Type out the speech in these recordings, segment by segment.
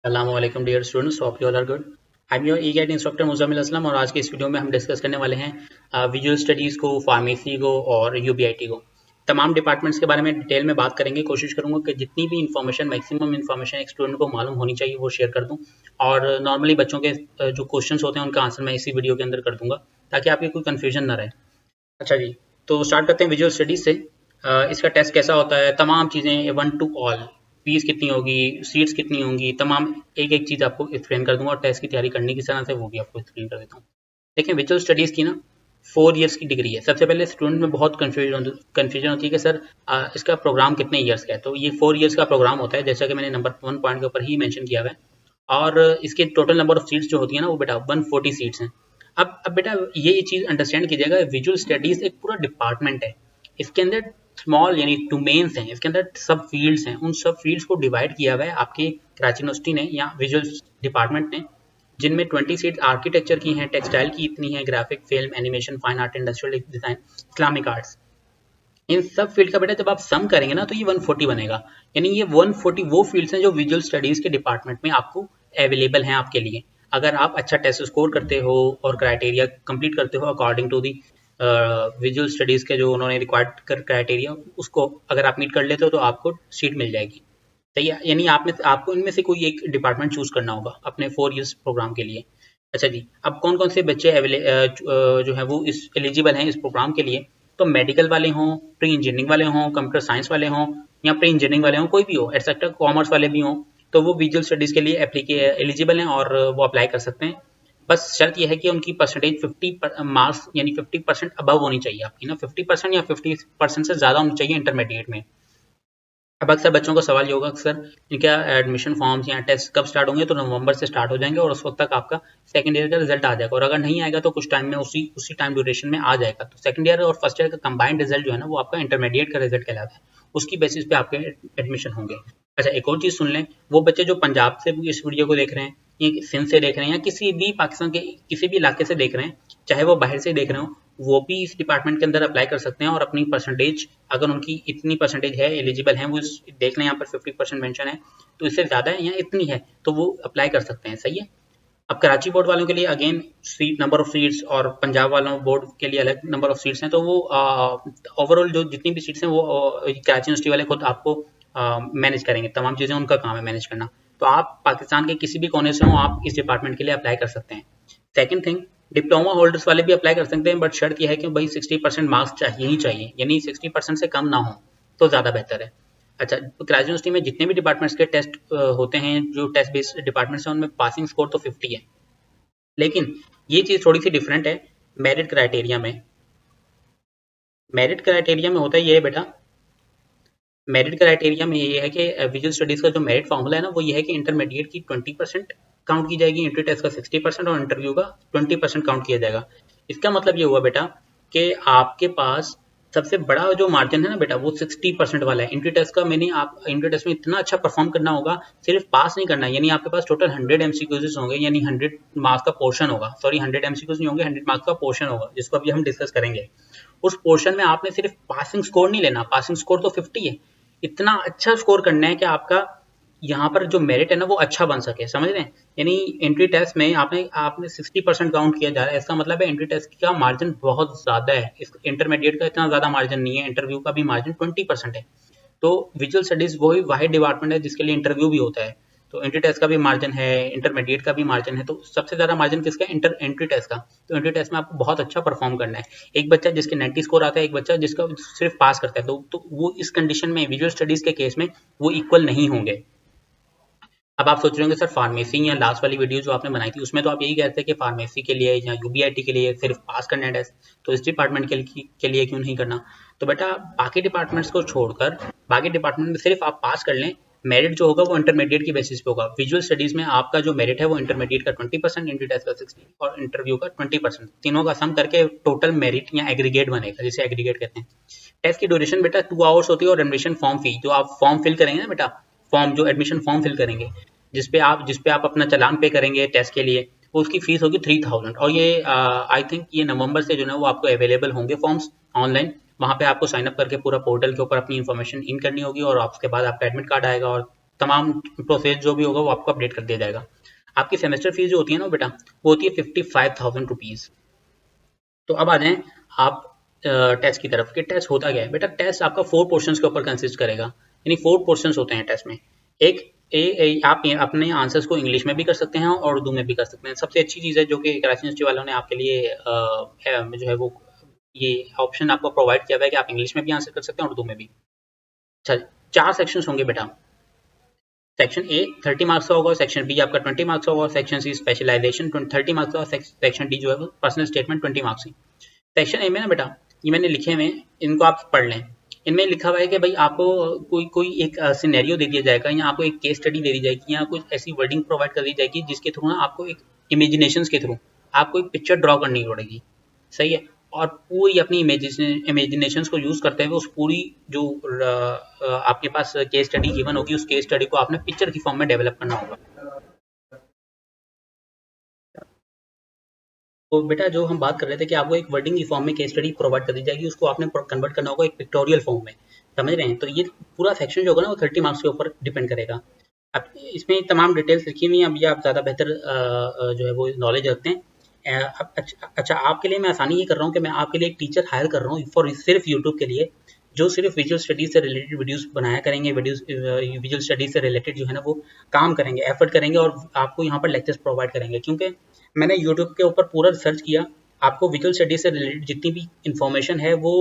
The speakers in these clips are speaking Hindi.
अस्सलामुअलैकुम dear students, hope you all are good. I am your e gate instructor Muzammil Aslam और आज के इस वीडियो में हम डिस्कस करने वाले हैं विजुअल स्टडीज़ को, फार्मेसी को और यूबीआईटी को। तमाम डिपार्टमेंट्स के बारे में डिटेल में बात करेंगे। कोशिश करूंगा कि जितनी भी इन्फॉर्मेशन, मैक्सिमम इन्फॉर्मेशन एक स्टूडेंट को मालूम होनी चाहिए वो शेयर कर दूं। और नॉर्मली बच्चों के जो क्वेश्चंस होते हैं उनका आंसर मैं इसी वीडियो के अंदर कर दूंगा ताकि आपकी कोई कन्फ्यूजन ना रहे। अच्छा जी, तो स्टार्ट करते हैं विजुअल स्टडीज से। इसका टेस्ट कैसा होता है, तमाम चीज़ें वन टू ऑल, फीस कितनी होगी, सीट्स कितनी होंगी, तमाम एक एक चीज़ आपको एक्सप्लेन कर दूंगा और टेस्ट की तैयारी करने की तरह से वो भी आपको एक्सप्लेन कर देता हूँ। देखिए, विजुअल स्टडीज़ की ना 4 ईयर्स की डिग्री है। सबसे पहले स्टूडेंट में बहुत कन्फ्यूजन होती है कि सर इसका प्रोग्राम कितने ईयर्स का है। तो ये 4 ईयर्स का प्रोग्राम होता है, जैसा कि मैंने नंबर 1 पॉइंट के ऊपर ही मैंशन किया हुआ है। और इसके टोटल नंबर ऑफ सीट्स जो होती है ना वो बेटा 140 सीट्स हैं। अब बेटा ये चीज़ अंडरस्टैंड कीजिएगा, विजुअल स्टडीज एक पूरा डिपार्टमेंट है। इसके अंदर स्मॉल यानी डोमेन्स हैं, इसके अंदर सब फील्ड्स हैं। उन सब फील्ड्स को डिवाइड किया हुआ है आपकी कराची यूनिवर्सिटी ने या विजुअल डिपार्टमेंट ने, जिनमें 20 सीट्स आर्किटेक्चर की हैं, टेक्सटाइल की इतनी है, graphic, film, animation, fine art, industrial design, Islamic arts. इन सब फील्ड का बेटा जब आप सम करेंगे ना तो ये 140 बनेगा। यानी ये 140 वो फील्ड्स हैं जो विजुअल स्टडीज के डिपार्टमेंट में आपको अवेलेबल हैं आपके लिए। अगर आप अच्छा टेस्ट स्कोर करते हो और क्राइटेरिया कंप्लीट करते हो according to the visual studies के जो उन्होंने रिक्वायर्ड क्राइटेरिया, उसको अगर आप मीट कर लेते हो तो आपको सीट मिल जाएगी। सही है, यानी आपको इनमें से कोई एक डिपार्टमेंट चूज करना होगा अपने 4 ईयर्स प्रोग्राम के लिए। अच्छा जी, अब कौन कौन से बच्चे जो है वो इस एलिजिबल हैं इस प्रोग्राम के लिए। तो मेडिकल वाले हों, प्री इंजीनियरिंग वाले हों, कंप्यूटर साइंस वाले हों या प्री इंजीनियरिंग वाले हों, कोई भी हो, एटसेट्रा, कॉमर्स वाले भी हों, तो वो विजुअल स्टडीज के लिए एलिजिबल हैं और वो अप्लाई कर सकते हैं। बस शर्त यह है कि उनकी परसेंटेज 50 मार्क्स यानी 50% अबव होनी चाहिए आपकी ना, 50% या 50% से ज़्यादा होनी चाहिए इंटरमीडिएट में। अब अक्सर बच्चों का सवाल ये होगा कि सर इनका एडमिशन फॉर्म्स या टेस्ट कब स्टार्ट होंगे। तो नवंबर से स्टार्ट हो जाएंगे और उस वक्त तक आपका सेकंड ईयर का रिजल्ट आ जाएगा। और अगर नहीं आएगा तो कुछ टाइम में उसी टाइम ड्यूरेशन में आ जाएगा। तो सेकंड ईयर और फर्स्ट ईयर का कंबाइंड रिजल्ट जो है ना वो आपका इंटरमीडिएट का रिजल्ट कहलाता है। उसकी बेसिस पे आपके एडमिशन होंगे। अच्छा, एक और चीज़ सुन लें, वो बच्चे जो पंजाब से इस वीडियो को देख रहे हैं या सिंध से देख रहे हैं या किसी भी पाकिस्तान के किसी भी इलाके से देख रहे हैं, चाहे वो बाहर से देख रहे हो, वो भी इस डिपार्टमेंट के अंदर अप्लाई कर सकते हैं। और अपनी परसेंटेज, अगर उनकी इतनी परसेंटेज है, एलिजिबल है, वो देख लें यहाँ पर 50% मेंशन है, तो इससे ज़्यादा है या इतनी है तो वो अप्लाई कर सकते हैं। सही है। अब कराची बोर्ड वालों के लिए again seat number of seats और पंजाब वालों बोर्ड के लिए अलग नंबर ऑफ सीट्स हैं। तो वो ओवरऑल जो जितनी भी सीट्स हैं वो कराची यूनिवर्सिटी वाले खुद आपको मैनेज करेंगे। तमाम चीज़ें उनका काम है मैनेज करना। तो आप पाकिस्तान के किसी भी कोने से हो, आप इस डिपार्टमेंट के लिए अप्लाई कर सकते हैं। सेकंड थिंग, डिप्लोमा होल्डर्स वाले भी अप्लाई कर सकते हैं, बट शर्त यह है कि भाई 60% मार्क्स चाहिए ही चाहिए, यानी 60% से कम ना हो तो ज़्यादा बेहतर है। अच्छा, कराची यूनिवर्सिटी में जितने भी डिपार्टमेंट्स के टेस्ट होते हैं, जो टेस्ट बेस्ड डिपार्टमेंट्स हैं, उनमें पासिंग स्कोर तो 50 है। लेकिन ये चीज़ थोड़ी सी डिफरेंट है मेरिट क्राइटेरिया में। मेरिट क्राइटेरिया में होता है ये बेटा, मेरिट क्राइटेरिया में ये है कि विजुअल स्टडीज़ का जो मेरिट फॉर्मूला है ना वो ये है कि इंटरमीडिएट की 20% काउंट की जाएगी, इंट्री टेस्ट का 60% और इंटरव्यू का 20% काउंट किया जाएगा। इसका मतलब ये हुआ बेटा कि आपके पास सबसे बड़ा जो मार्जिन है ना बेटा वो 60% वाला है। इंट्री टेस्ट का मैंने आप इंट्री टेस्ट में इतना अच्छा परफॉर्म करना होगा, सिर्फ पास नहीं करना है, यानी आपके पास टोटल 100 एमसीक्यूज होंगे, यानी 100 मार्क्स का पोर्शन होगा। सॉरी, 100 एमसीक्यूज नहीं होंगे, 100 मार्क्स का पोर्शन होगा, जिसको अभी हम डिस्कस करेंगे। उस पोर्शन में आपने सिर्फ पासिंग स्कोर नहीं लेना, पासिंग स्कोर तो 50 है, इतना अच्छा स्कोर करना है कि आपका यहाँ पर जो मेरिट है ना वो अच्छा बन सके। समझ रहे हैं? यानी एंट्री टेस्ट में आपने 60% काउंट किया जा रहा है। इसका मतलब है एंट्री टेस्ट का मार्जिन बहुत ज़्यादा है। इस इंटरमीडिएट का इतना ज़्यादा मार्जिन नहीं है, इंटरव्यू का भी मार्जिन 20% है। तो विजुअल स्टडीज़ वही वाहिद डिपार्टमेंट है जिसके लिए इंटरव्यू भी होता है। तो एंट्री टेस्ट का भी मार्जिन है, इंटरमीडिएट का भी मार्जिन है। तो सबसे ज़्यादा मार्जिन किसका? एंट्री टेस्ट का। तो एंट्री टेस्ट में आपको बहुत अच्छा परफॉर्म करना है। एक बच्चा जिसके 90 स्कोर आता है, एक बच्चा जिसका सिर्फ पास करता है, तो वो इस कंडीशन में विजुअल स्टडीज़ के केस में वो इक्वल नहीं होंगे। अब आप सोच रहे होंगे सर फार्मेसी या लास्ट वाली वीडियो जो आपने बनाई थी उसमें तो आप यही कहते हैं कि फार्मेसी के लिए या यूबीआईटी के लिए सिर्फ पास करना है टेस्ट, तो इस डिपार्टमेंट के लिए क्यों नहीं करना? तो बेटा बाकी डिपार्टमेंट्स को छोड़कर बाकी डिपार्टमेंट में सिर्फ आप पास कर लें, मेरिट जो होगा वो इंटरमीडिएट की बेसिस पे होगा। विजुअल स्टडीज में आपका जो मेरिट है वो इंटरमीडिएट का 20%, इंट्री टेस्ट का 60 और इंटरव्यू का 20%, तीनों का सम करके टोटल मेरिट या एग्रीगेट बनेगा, जिसे एग्रीगेट कहते हैं। टेस्ट की ड्यूरेशन बेटा 2 आवर्स होती है और एडमिशन फॉर्म फी जो आप फॉर्म फिल करेंगे ना बेटा, फॉर्म जो एडमिशन फॉर्म फिल करेंगे जिसपे आप अपना चालान पे करेंगे टेस्ट के लिए, वो उसकी फीस होगी 3000। और ये आई थिंक ये नवंबर से जो है वो आपको अवेलेबल होंगे फॉर्म्स ऑनलाइन। वहाँ पे आपको साइन अप करके पूरा पोर्टल के ऊपर अपनी इन्फॉर्मेशन इन करनी होगी और उसके बाद आपका एडमिट कार्ड आएगा और तमाम प्रोसेस जो भी होगा वो आपको अपडेट कर दिया जाएगा। आपकी सेमेस्टर फीस जो होती है ना बेटा, वो होती है 55,000 रुपीज़। तो अब आ जाएं आप टेस्ट की तरफ कि टेस्ट होता क्या है। बेटा टेस्ट आपका 4 पोर्शंस के ऊपर कंसिस्ट करेगा, यानी 4 पोर्शंस होते हैं टेस्ट में। एक आप अपने आंसर्स को इंग्लिश में भी कर सकते हैं और उर्दू में भी कर सकते हैं। सबसे अच्छी चीज़ है जो कि कराची यूनिवर्सिटी वालों ने आपके लिए जो है वो ये ऑप्शन आपको प्रोवाइड किया हुआ है कि आप इंग्लिश में भी आंसर कर सकते हैं और उर्दू में भी। अच्छा, 4 सेक्शंस होंगे बेटा। सेक्शन ए 30 मार्क्स का होगा, सेक्शन बी आपका 20 मार्क्स का होगा, सेक्शन सी स्पेशलाइजेशन 30 मार्क्स का, सेक्शन डी जो है वो पर्सनल स्टेटमेंट 20 मार्क्स की। सेक्शन ए में ना बेटा ये मैंने लिखे हुए हैं, इनको आप पढ़ लें। इनमें लिखा हुआ है कि भाई आपको कोई एक सिनेरियो दे दिया जाएगा या आपको एक केस स्टडी दे दी जाएगी या कुछ ऐसी वर्डिंग प्रोवाइड कर दी जाएगी जिसके थ्रू ना आपको एक इमेजिनेशंस के थ्रू आपको एक पिक्चर ड्रॉ करनी पड़ेगी। सही है, और पूरी अपनी इमेजिनेशंस को यूज करते हुए उस पूरी जो आपके पास केस स्टडी गिवन होगी उस केस स्टडी को आपने पिक्चर की फॉर्म में डेवलप करना होगा। तो बेटा जो हम बात कर रहे थे कि आपको एक वर्डिंग की फॉर्म में केस स्टडी प्रोवाइड कर दी जाएगी, उसको आपने कन्वर्ट करना होगा एक पिक्टोरियल फॉर्म में। समझ रहे हैं? तो ये पूरा सेक्शन जो होगा ना वो 30 मार्क्स के ऊपर डिपेंड करेगा। अब इसमें तमाम डिटेल्स लिखी हुई हैं, अब ये आप ज़्यादा बेहतर जो है वो नॉलेज रखते हैं। अच्छा, आपके लिए मैं आसानी ये कर रहा हूँ कि मैं आपके लिए एक टीचर हायर कर रहा हूँ फॉर सिर्फ यूट्यूब के लिए, जो सिर्फ विजुअल स्टडीज से रिलेटेड वीडियोस बनाया करेंगे, विजुअल स्टडीज से रिलेटेड जो है ना वो काम करेंगे, एफर्ट करेंगे और आपको यहाँ पर लेक्चर्स प्रोवाइड करेंगे। क्योंकि मैंने यूट्यूब के ऊपर पूरा रिसर्च किया, आपको विजुअल स्टडीज से रिलेटेड जितनी भी इंफॉर्मेशन है वो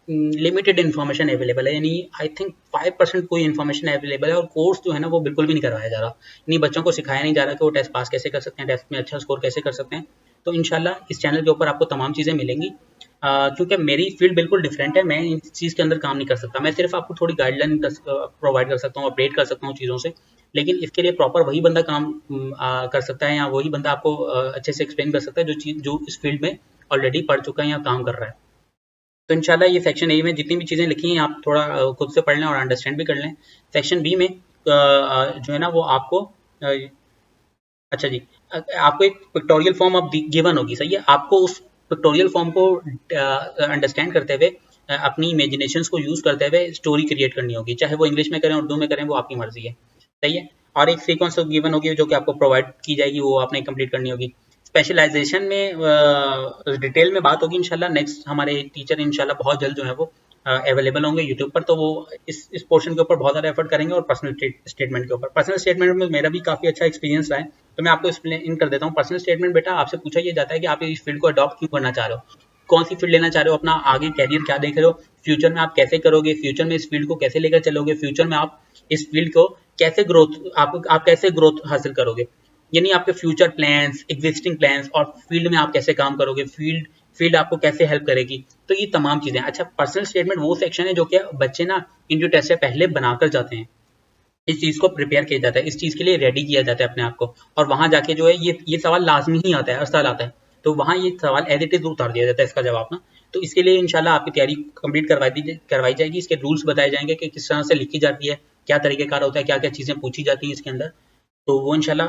लिमिटेड इन्फॉर्मेशन अवेलेबल है, यानी आई थिंक 5% कोई इन्फॉर्मेशन अवेलेबल है, और कोर्स जो है ना वो बिल्कुल भी नहीं करवाया जा रहा, यानी बच्चों को सिखाया नहीं जा रहा कि वो टेस्ट पास कैसे कर सकते हैं, टेस्ट में अच्छा स्कोर कैसे कर सकते हैं। तो इंशाल्लाह इस चैनल के ऊपर आपको तमाम चीज़ें मिलेंगी। क्योंकि मेरी फील्ड बिल्कुल डिफरेंट है, मैं इस चीज़ के अंदर काम नहीं कर सकता, मैं सिर्फ आपको थोड़ी गाइडलाइन प्रोवाइड कर सकता हूँ, अपडेट कर सकता हूँ चीज़ों से, लेकिन इसके लिए प्रॉपर वही बंदा काम कर सकता है या वही बंदा आपको अच्छे से एक्सप्लेन कर सकता है जो इस फील्ड में ऑलरेडी पढ़ चुका है या काम कर रहा है। तो इंशाल्लाह ये सेक्शन ए में जितनी भी चीज़ें लिखी हैं आप थोड़ा खुद से पढ़ लें और अंडरस्टैंड भी कर लें। सेक्शन बी में जो है ना वो आपको अच्छा जी, आपको एक पिक्टोरियल फॉर्म अब गिवन होगी। सही है, आपको उस पिक्टोरियल फॉर्म को अंडरस्टैंड करते हुए अपनी इमेजिनेशंस को यूज़ करते हुए स्टोरी क्रिएट करनी होगी, चाहे वो इंग्लिश में करें उर्दू में करें, वो आपकी मर्जी है। सही है, और एक सीक्वेंस गिवन होगी जो कि आपको प्रोवाइड की जाएगी, वो आपने कंप्लीट करनी होगी। स्पेशलाइजेशन में डिटेल में बात होगी इंशाल्लाह, नेक्स्ट हमारे टीचर इंशाल्लाह बहुत जल्द जो है वो अवेलेबल होंगे यूट्यूब पर, तो वो इस पोर्शन के ऊपर बहुत ज़्यादा एफर्ट करेंगे। और पर्सनल स्टेटमेंट के ऊपर, पर्सनल स्टेटमेंट में मेरा भी काफ़ी अच्छा एक्सपीरियंस रहा है, तो मैं आपको एक्सप्लेन कर देता हूँ। पर्सनल स्टेटमेंट बेटा आपसे पूछा ये जाता है कि आप इस फील्ड को अडॉप्ट क्यों करना चाह रहे हो, कौन सी फील्ड लेना चाह रहे हो, अपना आगे कैरियर क्या देख रहे हो, फ्यूचर में आप कैसे करोगे, फ्यूचर में इस फील्ड को कैसे लेकर चलोगे, फ्यूचर में आप इस फील्ड को कैसे ग्रोथ आप कैसे ग्रोथ हासिल करोगे, यानी आपके फ्यूचर प्लान्स, एग्जिस्टिंग प्लान्स, और फील्ड में आप कैसे काम करोगे, फील्ड आपको कैसे हेल्प करेगी, तो ये तमाम चीज़ें। अच्छा, पर्सनल स्टेटमेंट वो सेक्शन है जो कि बच्चे ना इंटरव्यू टेस्ट से पहले बनाकर जाते हैं, इस चीज़ को प्रिपेयर किया जाता है, इस चीज़ के लिए रेडी किया जाता है अपने आप को, और वहाँ जाके जो है ये सवाल लाजमी ही आता है, हर साल आता है, तो वहाँ ये सवाल एज इट इज उतार दिया जाता है इसका जवाब ना। तो इसके लिए इंशाल्लाह आपकी तैयारी कंप्लीट करवाई जाएगी, इसके रूल्स बताए जाएंगे कि किस तरह से लिखी जाती है, क्या तरीक़ेकार होता है, क्या क्या चीज़ें पूछी जाती हैं इसके अंदर, तो वो इंशाल्लाह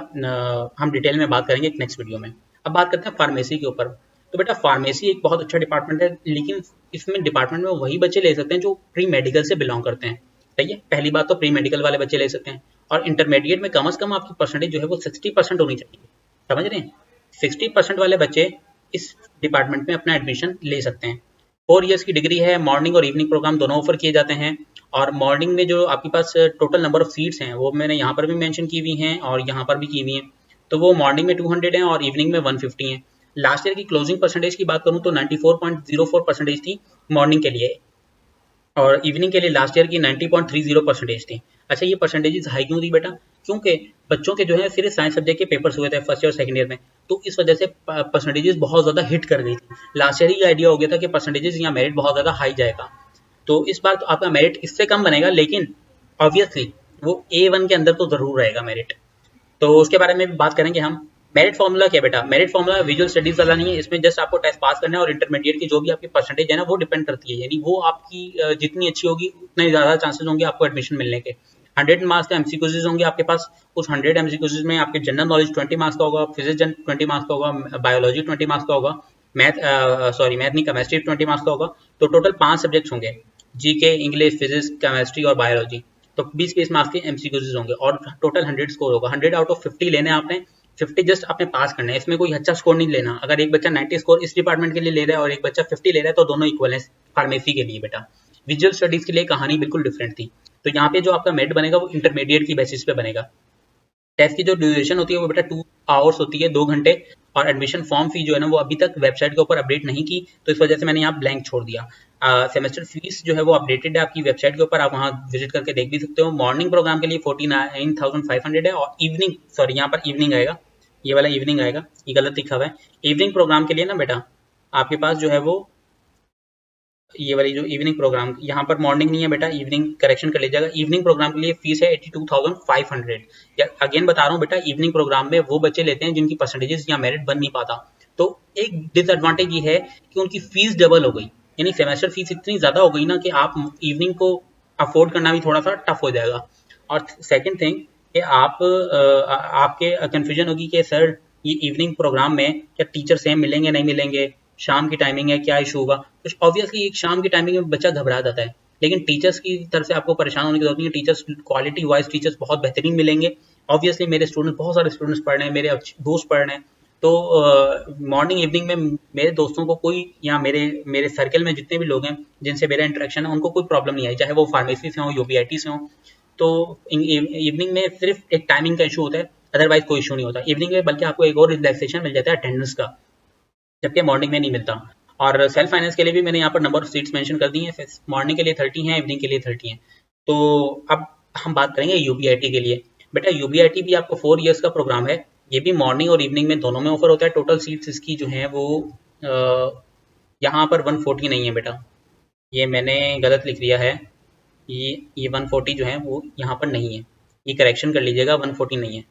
हम डिटेल में बात करेंगे एक नेक्स्ट वीडियो में। अब बात करते हैं फार्मेसी के ऊपर। तो बेटा फार्मेसी एक बहुत अच्छा डिपार्टमेंट है, लेकिन इसमें डिपार्टमेंट में वही बच्चे ले सकते हैं जो प्री मेडिकल से बिलोंग करते हैं। सही है, पहली बात तो प्री मेडिकल वाले बच्चे ले सकते हैं, और इंटरमीडिएट में कम से कम आपकी परसेंटेज जो है वो 60% होनी चाहिए। समझ रहे हैं, 60% वाले बच्चे इस डिपार्टमेंट में अपना एडमिशन ले सकते हैं। 4 ईयर्स की डिग्री है, मॉर्निंग और इवनिंग प्रोग्राम दोनों ऑफर किए जाते हैं, और मॉर्निंग में जो आपके पास टोटल नंबर ऑफ सीट्स हैं वो मैंने यहाँ पर भी मेंशन की हुई हैं और यहाँ पर भी की हुई हैं, तो वो मॉर्निंग में 200 हैं और इवनिंग में 150 हैं। लास्ट ईयर की क्लोजिंग परसेंटेज की बात करूँ तो 94.04% थी मॉर्निंग के लिए, और इवनिंग के लिए लास्ट ईयर की 90.30% थी। अच्छा, ये परसेंटेजेस हाई क्यों थी बेटा? क्योंकि बच्चों के जो है सिर्फ साइंस सब्जेक्ट के पेपर्स हुए थे फर्स्ट ईयर और सेकंड ईयर में, तो इस वजह से परसेंटेजेस बहुत ज़्यादा हिट कर गई थी। लास्ट ईयर ही आइडिया हो गया था कि परसेंटेजेस या मेरिट बहुत ज़्यादा हाई जाएगा, तो इस बार तो आपका मेरिट इससे कम बनेगा, लेकिन ऑब्वियसली वो A1 के अंदर तो ज़रूर रहेगा मेरिट। तो उसके बारे में भी बात करेंगे हम। मेरिट फॉर्मूला क्या बेटा? मेरिट फॉर्मूला विजुअल स्टडीज वाला नहीं है, इसमें जस्ट आपको टेस्ट पास करना है, और इंटरमीडिएट की जो भी आपकी परसेंटेज है ना वो डिपेंड करती है, यानी वो आपकी जितनी अच्छी होगी उतने ज़्यादा चांसेस होंगे आपको एडमिशन मिलने के। 100 मार्क्स का एमसीक्यूज होंगे आपके पास, उस 100 एमसीक्यूज में आपके जनरल नॉलेज 20 मार्क्स का होगा, फिजिक्स 20 मार्क्स का होगा, बायोलॉजी 20 मार्क्स का होगा, मैथ नहीं, केमिस्ट्री 20 मार्क्स का होगा, तो टोटल 5 सब्जेक्ट्स होंगे, जीके, इंग्लिश, फिजिक्स, केमिस्ट्री और बायोलॉजी। तो 20 फेस मार्क्स के MCQs होंगे और टोटल 100 स्कोर होगा। 100 आउट ऑफ 50 लेने हैं आपने, 50 जस्ट आपने पास करना है, इसमें कोई अच्छा स्कोर नहीं लेना। अगर एक बच्चा 90 स्कोर इस डिपार्टमेंट के लिए ले रहा है और एक बच्चा 50 ले रहा है तो दोनों इक्वल है फार्मेसी के लिए बेटा। विजुअल स्टडीज के लिए कहानी बिल्कुल डिफरेंट थी। तो यहाँ पे जो आपका मेरिट बनेगा वो इंटरमीडिएट की बेसिस पे बनेगा। टेस्ट की जो ड्यूरेशन होती है वो बेटा 2 आवर्स होती है, 2 घंटे। और एडमिशन फॉर्म फी जो है ना वो अभी तक वेबसाइट के ऊपर अपडेट नहीं की, तो इस वजह से मैंने यहाँ ब्लैंक छोड़ दिया। सेमेस्टर फीस जो है वो अपडेटेड है आपकी वेबसाइट के ऊपर, आप वहाँ विजिट करके देख भी सकते हो। मॉर्निंग प्रोग्राम के लिए 49,500 है और इवनिंग, सॉरी यहाँ पर इवनिंग आएगा, ये वाला इवनिंग आएगा, ये गलत लिखा हुआ है। इवनिंग प्रोग्राम के लिए ना बेटा आपके पास जो है वो ये वाली जो इवनिंग प्रोग्राम, यहाँ पर मॉर्निंग नहीं है बेटा, इवनिंग करेक्शन कर लीजिएगा। इवनिंग प्रोग्राम के लिए फीस है 82,500। अगेन बता रहा हूँ बेटा, इवनिंग प्रोग्राम में वो बच्चे लेते हैं जिनकी परसेंटेजेस या मेरिट बन नहीं पाता। तो एक डिसएडवांटेज ये है कि उनकी फीस डबल हो गई, यानी सेमेस्टर फीस इतनी ज़्यादा हो गई ना कि आप इवनिंग को अफोर्ड करना भी थोड़ा सा टफ हो जाएगा। और सेकेंड थिंग कि आपके कन्फ्यूजन होगी कि सर ये इवनिंग प्रोग्राम में क्या टीचर सेम मिलेंगे नहीं मिलेंगे, शाम की टाइमिंग है, क्या इशू होगा। तो ऑब्वियसली एक शाम की टाइमिंग में बच्चा घबरा जाता है, लेकिन टीचर्स की तरफ से आपको परेशान होने की जरूरत नहीं है। टीचर्स क्वालिटी वाइज टीचर्स बहुत बेहतरीन मिलेंगे। ऑब्वियसली मेरे स्टूडेंट, बहुत सारे स्टूडेंट्स पढ़ रहे हैं, मेरे दोस्त पढ़ रहे हैं, तो मॉर्निंग इवनिंग में मेरे दोस्तों को कोई, या मेरे सर्कल में जितने भी लोग हैं जिनसे मेरा इंटरेक्शन है उनको कोई प्रॉब्लम नहीं आई, चाहे वो फार्मेसी से हो, UBIT से हो। तो इवनिंग में सिर्फ एक टाइमिंग का इशू होता है, अदरवाइज कोई इशू नहीं होता इवनिंग में, बल्कि आपको एक और रिलैक्सेशन मिल जाता है अटेंडेंस का, जबकि मॉर्निंग में नहीं मिलता। और सेल्फ फाइनेंस के लिए भी मैंने यहाँ पर नंबर ऑफ सीट्स मेंशन कर दी हैं, मॉर्निंग के लिए 30 हैं, इवनिंग के लिए 30 हैं। तो अब हम बात करेंगे UBIT के लिए। बेटा UBIT भी आपको 4 इयर्स का प्रोग्राम है, ये भी मॉर्निंग और इवनिंग में दोनों में ऑफर होता है। टोटल सीट्स इसकी जो हैं वो यहाँ पर 140 नहीं है बेटा, ये मैंने गलत लिख दिया है, ये 140 जो है वो यहाँ पर नहीं है, ये करेक्शन कर लीजिएगा, 140 नहीं है,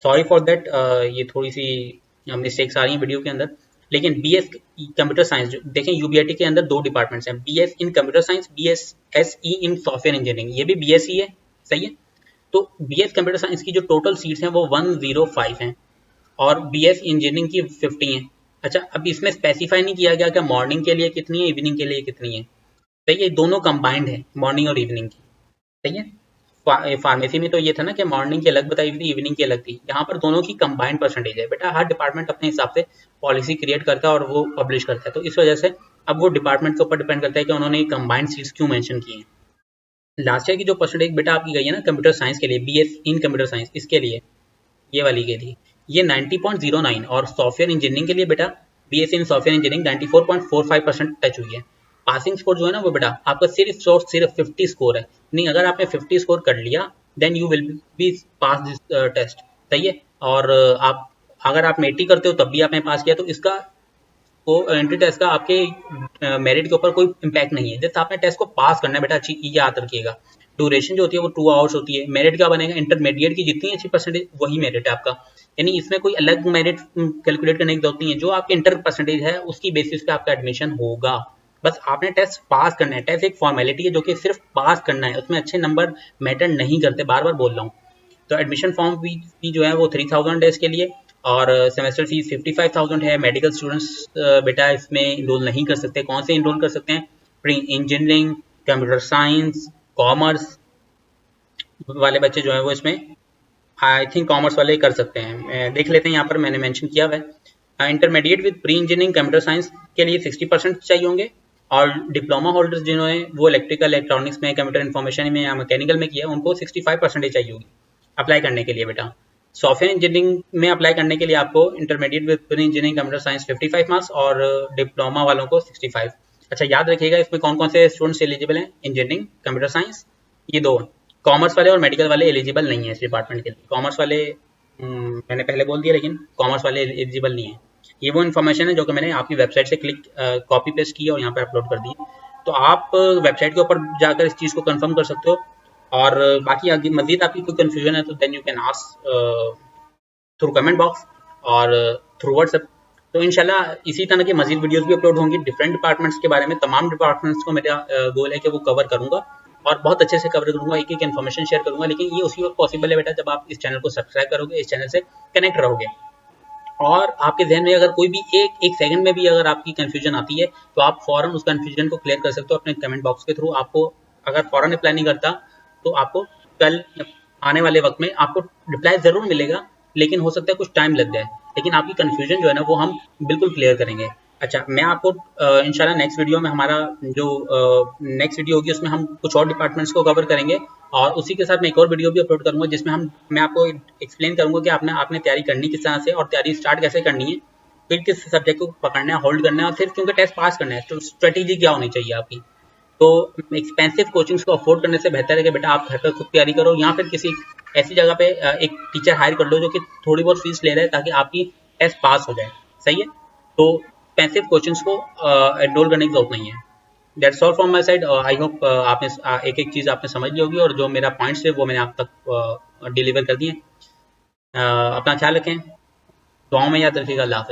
सॉरी फॉर दैट। ये थोड़ी सी मिस्टेक्स आ रही हैं वीडियो के अंदर। लेकिन BS कंप्यूटर साइंस जो देखें, UBIT के अंदर 2 डिपार्टमेंट्स हैं, BS इन कंप्यूटर साइंस, BSSE इन सॉफ्टवेयर इंजीनियरिंग, ये भी BSE है, सही है। तो BS कंप्यूटर साइंस की जो टोटल सीट्स हैं वो 105 हैं और BS इंजीनियरिंग की 50 हैं। अच्छा, अब इसमें स्पेसिफाई नहीं किया गया कि मॉर्निंग के लिए कितनी है, इवनिंग के लिए कितनी है, सही है, दोनों कंबाइंड है मॉर्निंग और इवनिंग की, सही है। फार्मेसी में तो ये था ना कि मॉर्निंग की अलग बताई थी, इवनिंग की अलग थी, यहाँ पर दोनों की कंबाइंड परसेंटेज है। बेटा हर डिपार्टमेंट अपने हिसाब से पॉलिसी क्रिएट करता है और वो पब्लिश करता है, तो इस वजह से अब वो डिपार्टमेंट के ऊपर डिपेंड करता है कि उन्होंने कंबाइंड सीट्स क्यों मेंशन की हैं। लास्ट ईयर की जो परसेंटेज बेटा आपकी गई है ना कंप्यूटर साइंस के लिए, BS इन कंप्यूटर साइंस, इसके लिए ये वाली के लिए ये 90.09, और सॉफ्टवेयर इंजीनियरिंग के लिए बेटा BS इन सॉफ्टवेयर इंजीनियरिंग 94.45% टच हुई है। पासिंग स्कोर जो है ना वो बेटा आपका सिर्फ 50 स्कोर है, नहीं अगर आपने 50 स्कोर कर लिया then you will be pass this test, सही है। और आप अगर आप 80 करते हो तब भी आपने पास किया, तो इसका को एंट्री टेस्ट का आपके मेरिट के ऊपर कोई इम्पैक्ट नहीं है, जैसे आपने टेस्ट को पास करना है बेटा, अच्छी याद रखिएगा। ड्यूरेशन जो होती है वो 2 आवर्स होती है। मेरिट क्या बनेगा, इंटरमीडिएट की जितनी अच्छी परसेंटेज वही मेरिट है आपका, यानी इसमें कोई अलग मेरिट कैलकुलेट करने की जरूरत नहीं है, जो आपके इंटर परसेंटेज है उसकी बेसिस पे आपका एडमिशन होगा। बस आपने टेस्ट पास करना है, टेस्ट एक फॉर्मेलिटी है जो कि सिर्फ पास करना है, उसमें अच्छे नंबर मैटर नहीं करते, बार बार बोल रहा हूँ। तो एडमिशन फॉर्म फी जो है वो 3000 है इसके लिए, और सेमेस्टर फीस 55,000 है। मेडिकल स्टूडेंट्स बेटा इसमें इनरोल नहीं कर सकते। कौन से इनरोल कर सकते हैं, pre engineering, computer science, commerce वाले बच्चे जो है वो इसमें आई थिंक कॉमर्स वाले कर सकते हैं, देख लेते हैं यहाँ पर मैंने मेंशन किया हुआ है। Intermediate with pre engineering computer science के लिए 60% चाहिए होंगे, और डिप्लोमा होल्डर्स जिन्होंने वो इलेक्ट्रिकल इलेक्ट्रॉनिक्स में, कंप्यूटर इन्फॉर्मेशन में या मैकेनिकल में किया उनको 65% चाहिए होगी अप्लाई करने के लिए बेटा। सॉफ्टवेयर इंजीनियरिंग में अप्लाई करने के लिए आपको intermediate with pre engineering computer science 55 marks और डिप्लोमा वालों को 65। अच्छा याद रखिएगा इसमें कौन कौन से स्टूडेंट्स एलिजिबल हैं, इंजीनियरिंग, कंप्यूटर साइंस, ये 2। कॉमर्स वाले और मेडिकल वाले एलिजिबल नहीं है इस डिपार्टमेंट के लिए। कॉमर्स वाले मैंने पहले बोल दिया, लेकिन कॉमर्स वाले एलिजिबल नहीं है। ये वो इन्फॉर्मेशन है जो कि मैंने आपकी वेबसाइट से कॉपी पेस्ट की और यहाँ पर अपलोड कर दी, तो आप वेबसाइट के ऊपर जाकर इस चीज़ को कंफर्म कर सकते हो। और बाकी आगे मजीद आपकी कोई कन्फ्यूजन है तो then you can ask through comment box और थ्रू व्हाट्सएप। तो इंशाल्लाह इसी तरह की मजीद वीडियोस भी अपलोड होंगी डिफरेंट डिपार्टमेंट्स के बारे में। तमाम डिपार्टमेंट्स को मेरा गोल है कि वो कवर करूँगा और बहुत अच्छे से कवर करूँगा, एक एक इन्फॉर्मेशन शेयर करूँगा, लेकिन ये उसी वक्त पॉसिबल है बेटा जब आप इस चैनल को सब्सक्राइब करोगे, इस चैनल से कनेक्ट रहोगे। और आपके जहन में अगर कोई भी एक सेकंड में भी अगर आपकी कन्फ्यूजन आती है तो आप फौरन उस कन्फ्यूजन को क्लियर कर सकते हो अपने कमेंट बॉक्स के थ्रू। आपको अगर फौरन अप्लाई नहीं करता तो आपको कल आने वाले वक्त में आपको रिप्लाई ज़रूर मिलेगा, लेकिन हो सकता है कुछ टाइम लग जाए, लेकिन आपकी कन्फ्यूजन जो है ना वो हम बिल्कुल क्लियर करेंगे। अच्छा, मैं आपको इंशाल्लाह नेक्स्ट वीडियो में हमारा जो नेक्स्ट वीडियो होगी उसमें हम कुछ और डिपार्टमेंट्स को कवर करेंगे, और उसी के साथ मैं एक और वीडियो भी अपलोड करूंगा जिसमें मैं आपको एक्सप्लेन करूंगा कि आपने तैयारी करनी किस तरह से और तैयारी स्टार्ट कैसे करनी है, फिर किस सब्जेक्ट को पकड़ना है, होल्ड करना है, और फिर क्योंकि टेस्ट पास करना है तो स्ट्रेटेजी क्या होनी चाहिए आपकी। तो एक्सपेंसिव कोचिंग्स को अफोर्ड करने से बेहतर है कि बेटा आप घर पर खुद तैयारी करो, या फिर किसी ऐसी जगह पे एक टीचर हायर कर लो जो कि थोड़ी बहुत फीस ले रहा है ताकि आपकी टेस्ट पास हो जाए। सही है, तो एक्सपेंसिव कोचिंग्स को एनरोल करने की जरूरत नहीं है। That's all from my side. I hope आपने एक एक चीज़ आपने समझ ली होगी, और जो मेरा पॉइंट्स है वो मैंने आप तक डिलीवर कर दिए। अपना ख्याल रखें, दुआओं में याद रखिएगा। अल्लाह हाफ़िज़।